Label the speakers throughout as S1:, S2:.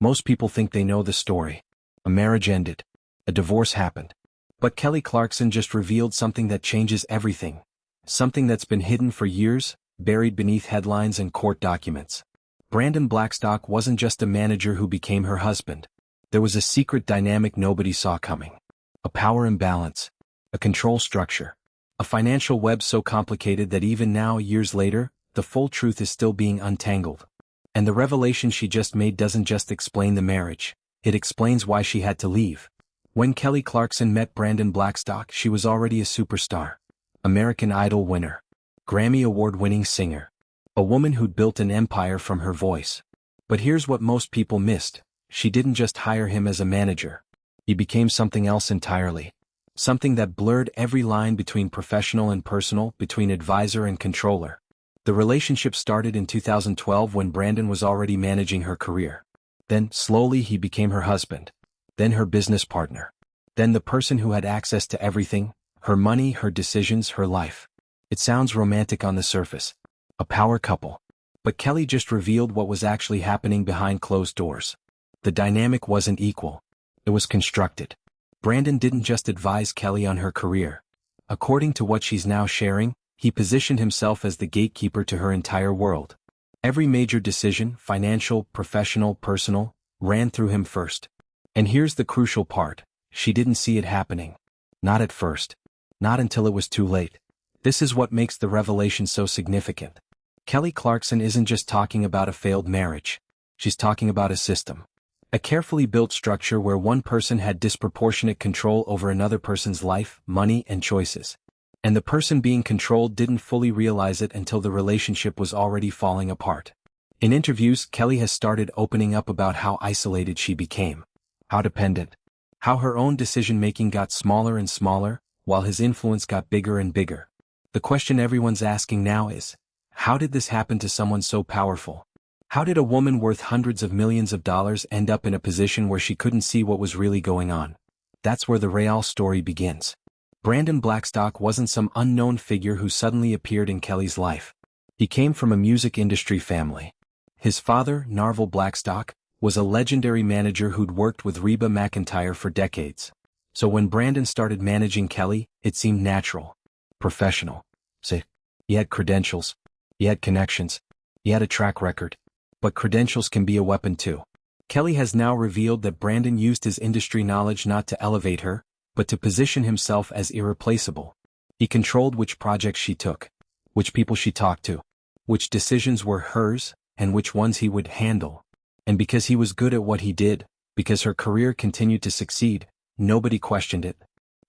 S1: Most people think they know the story. A marriage ended. A divorce happened. But Kelly Clarkson just revealed something that changes everything. Something that's been hidden for years, buried beneath headlines and court documents. Brandon Blackstock wasn't just a manager who became her husband. There was a secret dynamic nobody saw coming. A power imbalance. A control structure. A financial web so complicated that even now, years later, the full truth is still being untangled. And the revelation she just made doesn't just explain the marriage, it explains why she had to leave. When Kelly Clarkson met Brandon Blackstock, she was already a superstar. American Idol winner. Grammy Award-winning singer. A woman who'd built an empire from her voice. But here's what most people missed. She didn't just hire him as a manager. He became something else entirely. Something that blurred every line between professional and personal, between advisor and controller. The relationship started in 2012 when Brandon was already managing her career. Then, slowly, he became her husband. Then her business partner. Then the person who had access to everything, her money, her decisions, her life. It sounds romantic on the surface. A power couple. But Kelly just revealed what was actually happening behind closed doors. The dynamic wasn't equal. It was constructed. Brandon didn't just advise Kelly on her career. According to what she's now sharing, he positioned himself as the gatekeeper to her entire world. Every major decision, financial, professional, personal, ran through him first. And here's the crucial part. She didn't see it happening. Not at first. Not until it was too late. This is what makes the revelation so significant. Kelly Clarkson isn't just talking about a failed marriage. She's talking about a system. A carefully built structure where one person had disproportionate control over another person's life, money, and choices. And the person being controlled didn't fully realize it until the relationship was already falling apart. In interviews, Kelly has started opening up about how isolated she became. How dependent. How her own decision-making got smaller and smaller, while his influence got bigger and bigger. The question everyone's asking now is, how did this happen to someone so powerful? How did a woman worth hundreds of millions of dollars end up in a position where she couldn't see what was really going on? That's where the real story begins. Brandon Blackstock wasn't some unknown figure who suddenly appeared in Kelly's life. He came from a music industry family. His father, Narvel Blackstock, was a legendary manager who'd worked with Reba McEntire for decades. So when Brandon started managing Kelly, it seemed natural. Professional. He had credentials. He had connections. He had a track record. But credentials can be a weapon too. Kelly has now revealed that Brandon used his industry knowledge not to elevate her, but to position himself as irreplaceable. He controlled which projects she took, which people she talked to, which decisions were hers, and which ones he would handle. And because he was good at what he did, because her career continued to succeed, nobody questioned it.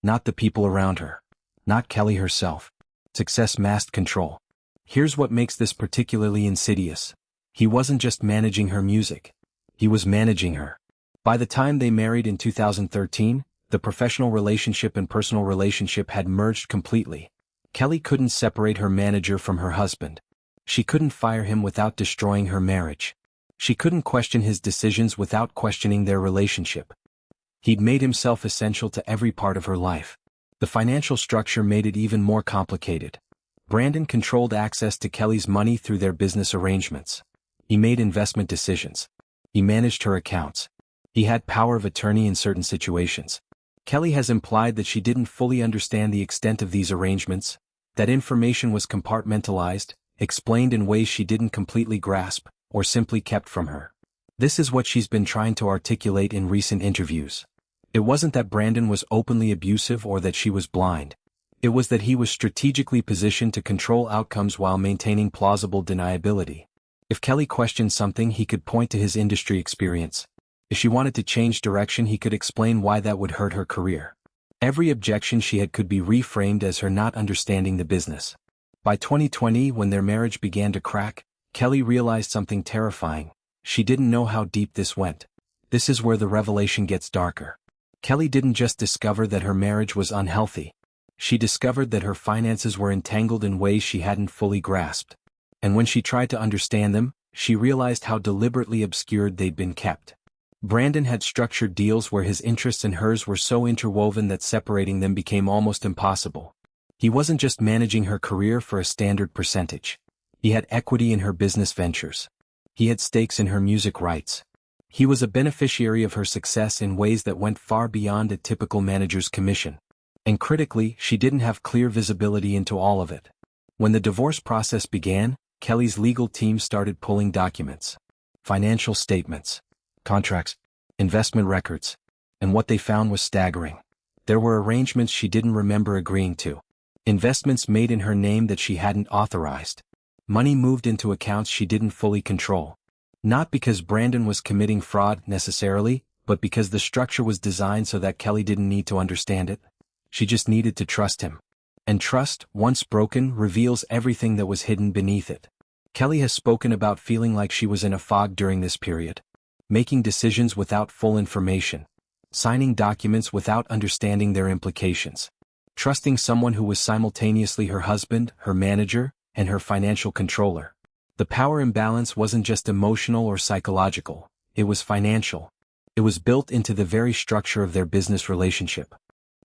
S1: Not the people around her. Not Kelly herself. Success masked control. Here's what makes this particularly insidious. He wasn't just managing her music. He was managing her. By the time they married in 2013, the professional relationship and personal relationship had merged completely. Kelly couldn't separate her manager from her husband. She couldn't fire him without destroying her marriage. She couldn't question his decisions without questioning their relationship. He'd made himself essential to every part of her life. The financial structure made it even more complicated. Brandon controlled access to Kelly's money through their business arrangements. He made investment decisions. He managed her accounts. He had power of attorney in certain situations. Kelly has implied that she didn't fully understand the extent of these arrangements, that information was compartmentalized, explained in ways she didn't completely grasp, or simply kept from her. This is what she's been trying to articulate in recent interviews. It wasn't that Brandon was openly abusive or that she was blind. It was that he was strategically positioned to control outcomes while maintaining plausible deniability. If Kelly questioned something, he could point to his industry experience. If she wanted to change direction, he could explain why that would hurt her career. Every objection she had could be reframed as her not understanding the business. By 2020, when their marriage began to crack, Kelly realized something terrifying. She didn't know how deep this went. This is where the revelation gets darker. Kelly didn't just discover that her marriage was unhealthy. She discovered that her finances were entangled in ways she hadn't fully grasped. And when she tried to understand them, she realized how deliberately obscured they'd been kept. Brandon had structured deals where his interests and hers were so interwoven that separating them became almost impossible. He wasn't just managing her career for a standard percentage. He had equity in her business ventures. He had stakes in her music rights. He was a beneficiary of her success in ways that went far beyond a typical manager's commission. And critically, she didn't have clear visibility into all of it. When the divorce process began, Kelly's legal team started pulling documents, financial statements, contracts, investment records, and what they found was staggering. There were arrangements she didn't remember agreeing to, investments made in her name that she hadn't authorized, money moved into accounts she didn't fully control. Not because Brandon was committing fraud necessarily, but because the structure was designed so that Kelly didn't need to understand it. She just needed to trust him. And trust, once broken, reveals everything that was hidden beneath it. Kelly has spoken about feeling like she was in a fog during this period, making decisions without full information, signing documents without understanding their implications, trusting someone who was simultaneously her husband, her manager, and her financial controller. The power imbalance wasn't just emotional or psychological, it was financial. It was built into the very structure of their business relationship.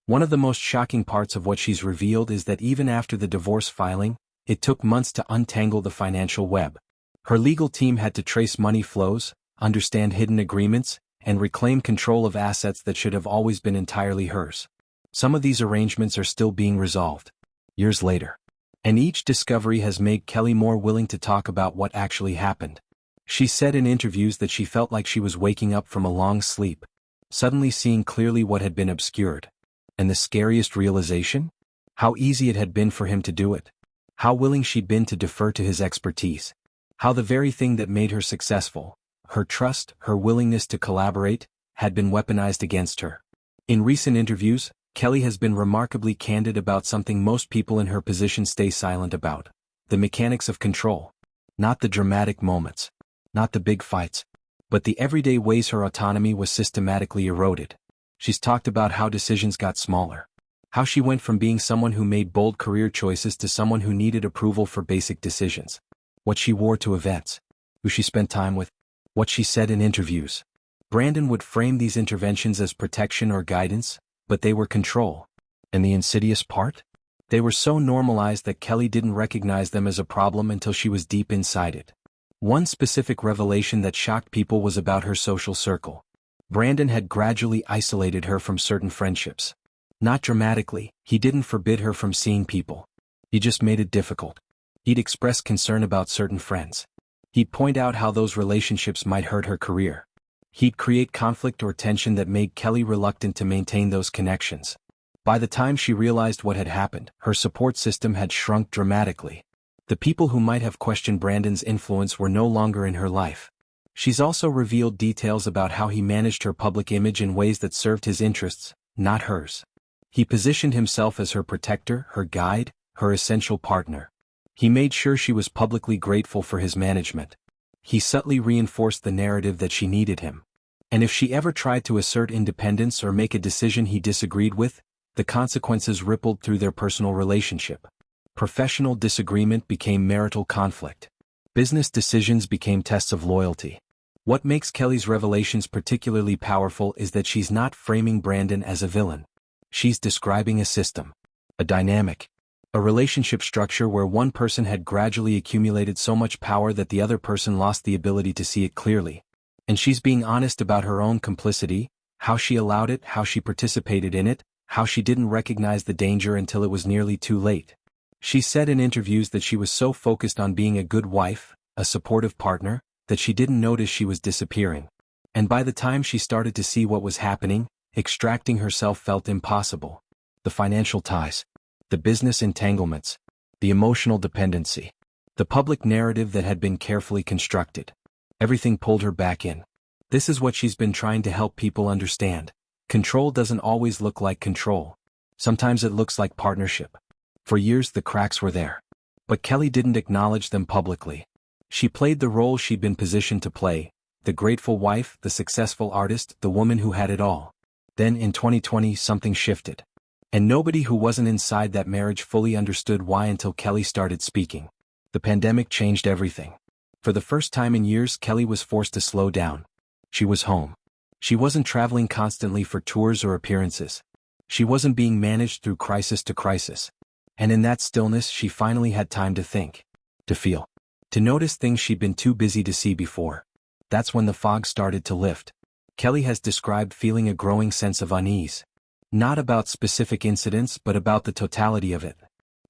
S1: One of the most shocking parts of what she's revealed is that even after the divorce filing, it took months to untangle the financial web. Her legal team had to trace money flows, understand hidden agreements, and reclaim control of assets that should have always been entirely hers. Some of these arrangements are still being resolved, years later. And each discovery has made Kelly more willing to talk about what actually happened. She said in interviews that she felt like she was waking up from a long sleep, suddenly seeing clearly what had been obscured. And the scariest realization? How easy it had been for him to do it. How willing she'd been to defer to his expertise. How the very thing that made her successful, her trust, her willingness to collaborate, had been weaponized against her. In recent interviews, Kelly has been remarkably candid about something most people in her position stay silent about: the mechanics of control. Not the dramatic moments, not the big fights, but the everyday ways her autonomy was systematically eroded. She's talked about how decisions got smaller, how she went from being someone who made bold career choices to someone who needed approval for basic decisions, what she wore to events, who she spent time with, what she said in interviews. Brandon would frame these interventions as protection or guidance, but they were control. And the insidious part? They were so normalized that Kelly didn't recognize them as a problem until she was deep inside it. One specific revelation that shocked people was about her social circle. Brandon had gradually isolated her from certain friendships. Not dramatically, he didn't forbid her from seeing people. He just made it difficult. He'd express concern about certain friends. He'd point out how those relationships might hurt her career. He'd create conflict or tension that made Kelly reluctant to maintain those connections. By the time she realized what had happened, her support system had shrunk dramatically. The people who might have questioned Brandon's influence were no longer in her life. She's also revealed details about how he managed her public image in ways that served his interests, not hers. He positioned himself as her protector, her guide, her essential partner. He made sure she was publicly grateful for his management. He subtly reinforced the narrative that she needed him. And if she ever tried to assert independence or make a decision he disagreed with, the consequences rippled through their personal relationship. Professional disagreement became marital conflict. Business decisions became tests of loyalty. What makes Kelly's revelations particularly powerful is that she's not framing Brandon as a villain. She's describing a system, a dynamic, a relationship structure where one person had gradually accumulated so much power that the other person lost the ability to see it clearly. And she's being honest about her own complicity, how she allowed it, how she participated in it, how she didn't recognize the danger until it was nearly too late. She said in interviews that she was so focused on being a good wife, a supportive partner, that she didn't notice she was disappearing. And by the time she started to see what was happening, extracting herself felt impossible. The financial ties, the business entanglements, the emotional dependency, the public narrative that had been carefully constructed. Everything pulled her back in. This is what she's been trying to help people understand. Control doesn't always look like control. Sometimes it looks like partnership. For years the cracks were there. But Kelly didn't acknowledge them publicly. She played the role she'd been positioned to play, the grateful wife, the successful artist, the woman who had it all. Then in 2020 something shifted. And nobody who wasn't inside that marriage fully understood why until Kelly started speaking. The pandemic changed everything. For the first time in years, Kelly was forced to slow down. She was home. She wasn't traveling constantly for tours or appearances. She wasn't being managed through crisis to crisis. And in that stillness she finally had time to think, to feel, to notice things she'd been too busy to see before. That's when the fog started to lift. Kelly has described feeling a growing sense of unease. Not about specific incidents but about the totality of it.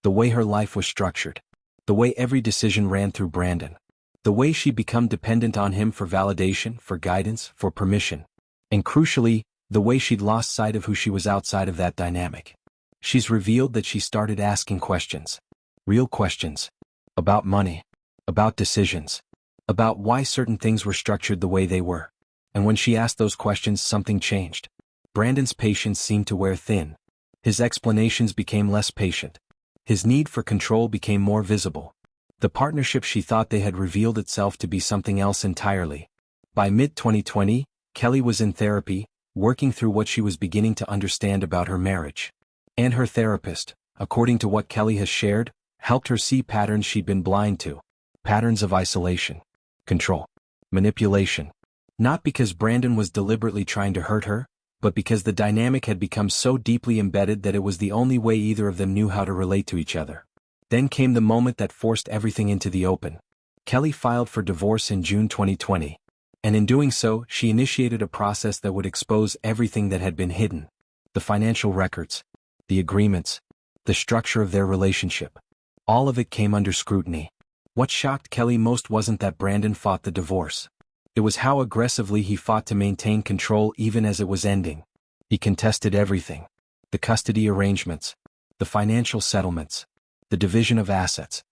S1: The way her life was structured. The way every decision ran through Brandon. The way she'd become dependent on him for validation, for guidance, for permission. And crucially, the way she'd lost sight of who she was outside of that dynamic. She's revealed that she started asking questions. Real questions. About money. About decisions. About why certain things were structured the way they were. And when she asked those questions, something changed. Brandon's patience seemed to wear thin. His explanations became less patient. His need for control became more visible. The partnership she thought they had revealed itself to be something else entirely. By mid-2020, Kelly was in therapy, working through what she was beginning to understand about her marriage. And her therapist, according to what Kelly has shared, helped her see patterns she'd been blind to. Patterns of isolation, control, manipulation. Not because Brandon was deliberately trying to hurt her, but because the dynamic had become so deeply embedded that it was the only way either of them knew how to relate to each other. Then came the moment that forced everything into the open. Kelly filed for divorce in June 2020. And in doing so, she initiated a process that would expose everything that had been hidden. The financial records, the agreements, the structure of their relationship. All of it came under scrutiny. What shocked Kelly most wasn't that Brandon fought the divorce. It was how aggressively he fought to maintain control even as it was ending. He contested everything. The custody arrangements. The financial settlements. The division of assets.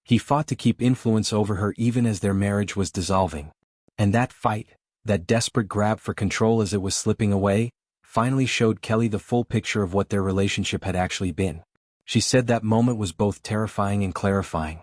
S1: He fought to keep influence over her even as their marriage was dissolving. And that fight, that desperate grab for control as it was slipping away, finally showed Kelly the full picture of what their relationship had actually been. She said that moment was both terrifying and clarifying.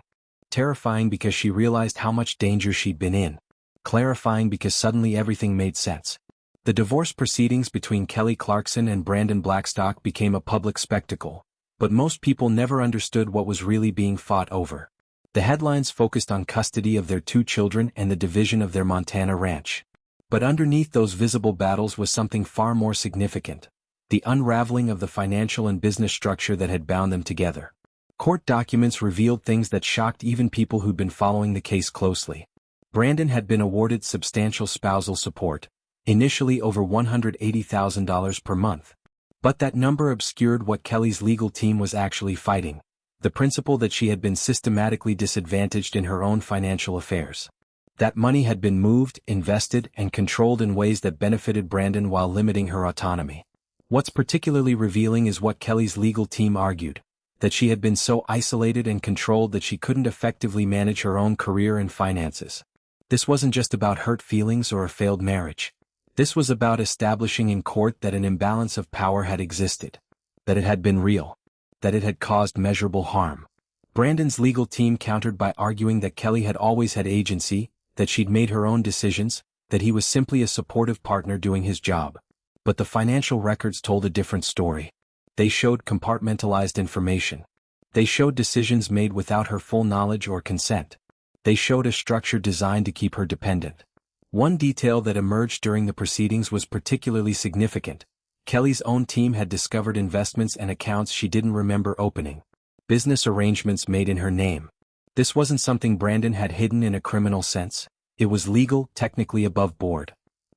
S1: Terrifying because she realized how much danger she'd been in. Clarifying because suddenly everything made sense. The divorce proceedings between Kelly Clarkson and Brandon Blackstock became a public spectacle, but most people never understood what was really being fought over. The headlines focused on custody of their 2 children and the division of their Montana ranch. But underneath those visible battles was something far more significant: the unraveling of the financial and business structure that had bound them together. Court documents revealed things that shocked even people who'd been following the case closely. Brandon had been awarded substantial spousal support, initially over $180,000 per month. But that number obscured what Kelly's legal team was actually fighting: the principle that she had been systematically disadvantaged in her own financial affairs. That money had been moved, invested, and controlled in ways that benefited Brandon while limiting her autonomy. What's particularly revealing is what Kelly's legal team argued: that she had been so isolated and controlled that she couldn't effectively manage her own career and finances. This wasn't just about hurt feelings or a failed marriage. This was about establishing in court that an imbalance of power had existed, that it had been real, that it had caused measurable harm. Brandon's legal team countered by arguing that Kelly had always had agency, that she'd made her own decisions, that he was simply a supportive partner doing his job. But the financial records told a different story. They showed compartmentalized information. They showed decisions made without her full knowledge or consent. They showed a structure designed to keep her dependent. One detail that emerged during the proceedings was particularly significant. Kelly's own team had discovered investments and accounts she didn't remember opening. Business arrangements made in her name. This wasn't something Brandon had hidden in a criminal sense. It was legal, technically above board.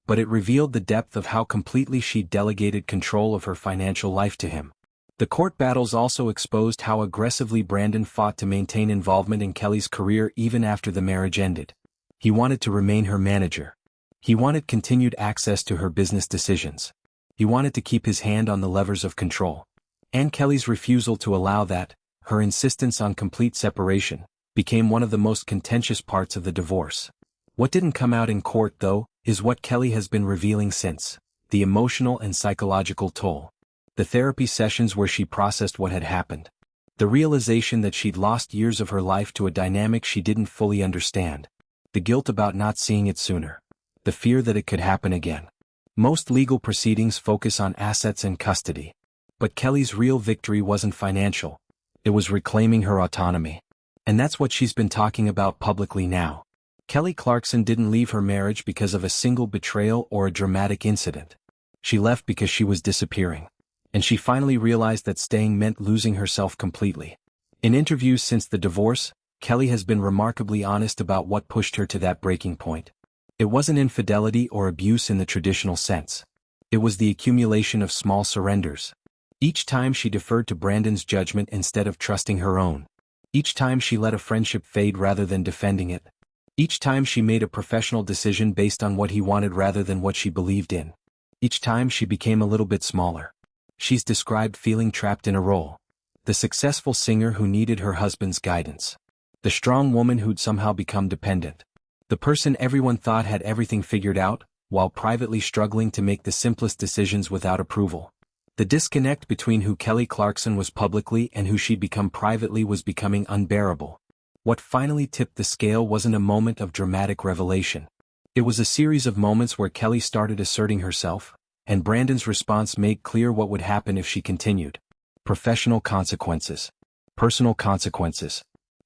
S1: But it revealed the depth of how completely she'd delegated control of her financial life to him. The court battles also exposed how aggressively Brandon fought to maintain involvement in Kelly's career even after the marriage ended. He wanted to remain her manager. He wanted continued access to her business decisions. He wanted to keep his hand on the levers of control. And Kelly's refusal to allow that, her insistence on complete separation, became one of the most contentious parts of the divorce. What didn't come out in court, though, is what Kelly has been revealing since: the emotional and psychological toll. The therapy sessions where she processed what had happened. The realization that she'd lost years of her life to a dynamic she didn't fully understand. The guilt about not seeing it sooner. The fear that it could happen again. Most legal proceedings focus on assets and custody. But Kelly's real victory wasn't financial. It was reclaiming her autonomy. And that's what she's been talking about publicly now. Kelly Clarkson didn't leave her marriage because of a single betrayal or a dramatic incident. She left because she was disappearing. And she finally realized that staying meant losing herself completely. In interviews since the divorce, Kelly has been remarkably honest about what pushed her to that breaking point. It wasn't infidelity or abuse in the traditional sense. It was the accumulation of small surrenders. Each time she deferred to Brandon's judgment instead of trusting her own. Each time she let a friendship fade rather than defending it. Each time she made a professional decision based on what he wanted rather than what she believed in. Each time she became a little bit smaller. She's described feeling trapped in a role. The successful singer who needed her husband's guidance. The strong woman who'd somehow become dependent. The person everyone thought had everything figured out, while privately struggling to make the simplest decisions without approval. The disconnect between who Kelly Clarkson was publicly and who she'd become privately was becoming unbearable. What finally tipped the scale wasn't a moment of dramatic revelation. It was a series of moments where Kelly started asserting herself, and Brandon's response made clear what would happen if she continued. Professional consequences. Personal consequences.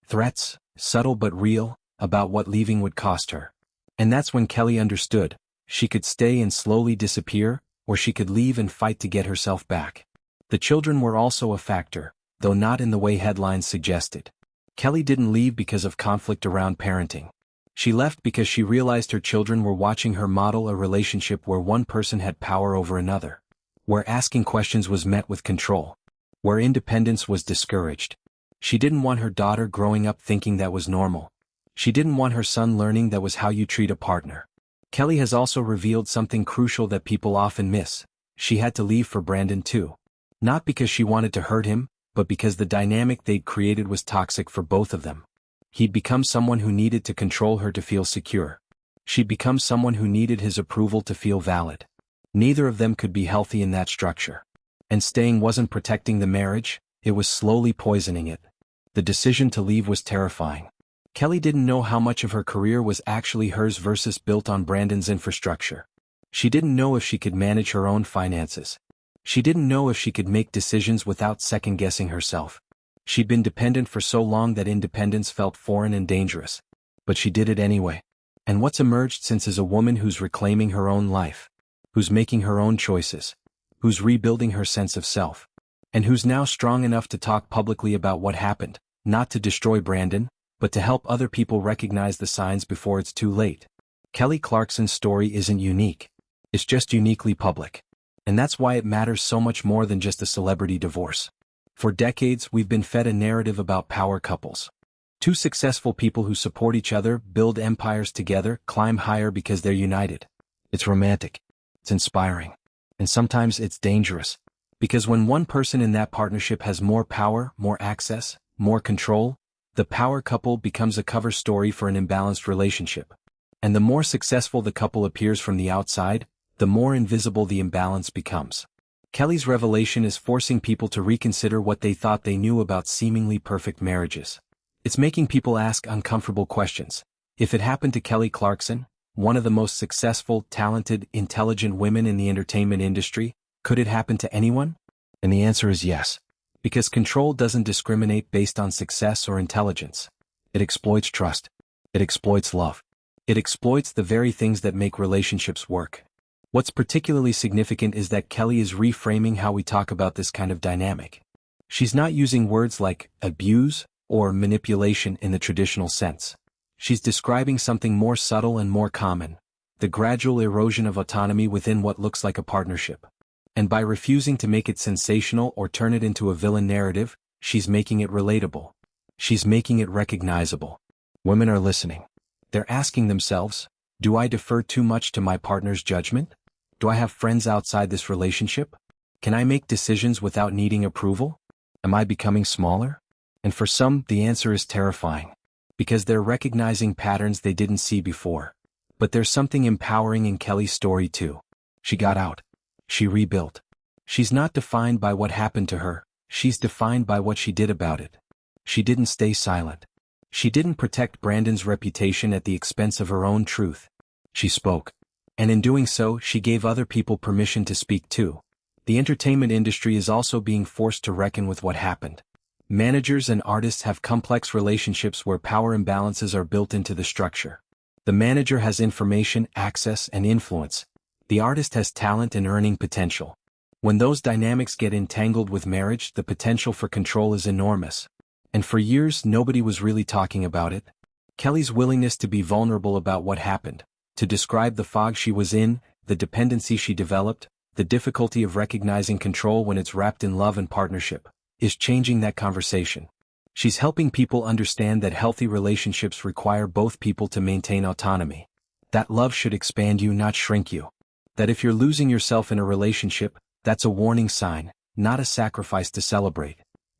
S1: Threats, subtle but real, about what leaving would cost her. And that's when Kelly understood. She could stay and slowly disappear, or she could leave and fight to get herself back. The children were also a factor, though not in the way headlines suggested. Kelly didn't leave because of conflict around parenting. She left because she realized her children were watching her model a relationship where one person had power over another. Where asking questions was met with control. Where independence was discouraged. She didn't want her daughter growing up thinking that was normal. She didn't want her son learning that was how you treat a partner. Kelly has also revealed something crucial that people often miss. She had to leave for Brandon too. Not because she wanted to hurt him, but because the dynamic they'd created was toxic for both of them. He'd become someone who needed to control her to feel secure. She'd become someone who needed his approval to feel valid. Neither of them could be healthy in that structure. And staying wasn't protecting the marriage, it was slowly poisoning it. The decision to leave was terrifying. Kelly didn't know how much of her career was actually hers versus built on Brandon's infrastructure. She didn't know if she could manage her own finances. She didn't know if she could make decisions without second-guessing herself. She'd been dependent for so long that independence felt foreign and dangerous. But she did it anyway. And what's emerged since is a woman who's reclaiming her own life. Who's making her own choices. Who's rebuilding her sense of self. And who's now strong enough to talk publicly about what happened, not to destroy Brandon, but to help other people recognize the signs before it's too late. Kelly Clarkson's story isn't unique. It's just uniquely public. And that's why it matters so much more than just a celebrity divorce. For decades, we've been fed a narrative about power couples. Two successful people who support each other, build empires together, climb higher because they're united. It's romantic. It's inspiring. And sometimes it's dangerous. Because when one person in that partnership has more power, more access, more control, the power couple becomes a cover story for an imbalanced relationship. And the more successful the couple appears from the outside, the more invisible the imbalance becomes. Kelly's revelation is forcing people to reconsider what they thought they knew about seemingly perfect marriages. It's making people ask uncomfortable questions. If it happened to Kelly Clarkson, one of the most successful, talented, intelligent women in the entertainment industry, could it happen to anyone? And the answer is yes. Because control doesn't discriminate based on success or intelligence. It exploits trust. It exploits love. It exploits the very things that make relationships work. What's particularly significant is that Kelly is reframing how we talk about this kind of dynamic. She's not using words like abuse or manipulation in the traditional sense. She's describing something more subtle and more common, the gradual erosion of autonomy within what looks like a partnership. And by refusing to make it sensational or turn it into a villain narrative, she's making it relatable. She's making it recognizable. Women are listening. They're asking themselves, do I defer too much to my partner's judgment? Do I have friends outside this relationship? Can I make decisions without needing approval? Am I becoming smaller? And for some, the answer is terrifying. Because they're recognizing patterns they didn't see before. But there's something empowering in Kelly's story too. She got out. She rebuilt. She's not defined by what happened to her, she's defined by what she did about it. She didn't stay silent. She didn't protect Brandon's reputation at the expense of her own truth. She spoke. And in doing so, she gave other people permission to speak too. The entertainment industry is also being forced to reckon with what happened. Managers and artists have complex relationships where power imbalances are built into the structure. The manager has information, access, and influence. The artist has talent and earning potential. When those dynamics get entangled with marriage, the potential for control is enormous. And for years, nobody was really talking about it. Kelly's willingness to be vulnerable about what happened, To describe the fog she was in, the dependency she developed, the difficulty of recognizing control when it's wrapped in love and partnership, is changing that conversation. She's helping people understand that healthy relationships require both people to maintain autonomy. That love should expand you, not shrink you. That if you're losing yourself in a relationship, that's a warning sign, not a sacrifice to celebrate.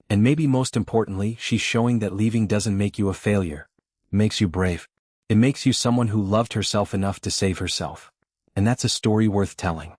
S1: And maybe most importantly, she's showing that leaving doesn't make you a failure. It makes you brave. It makes you someone who loved herself enough to save herself. And that's a story worth telling.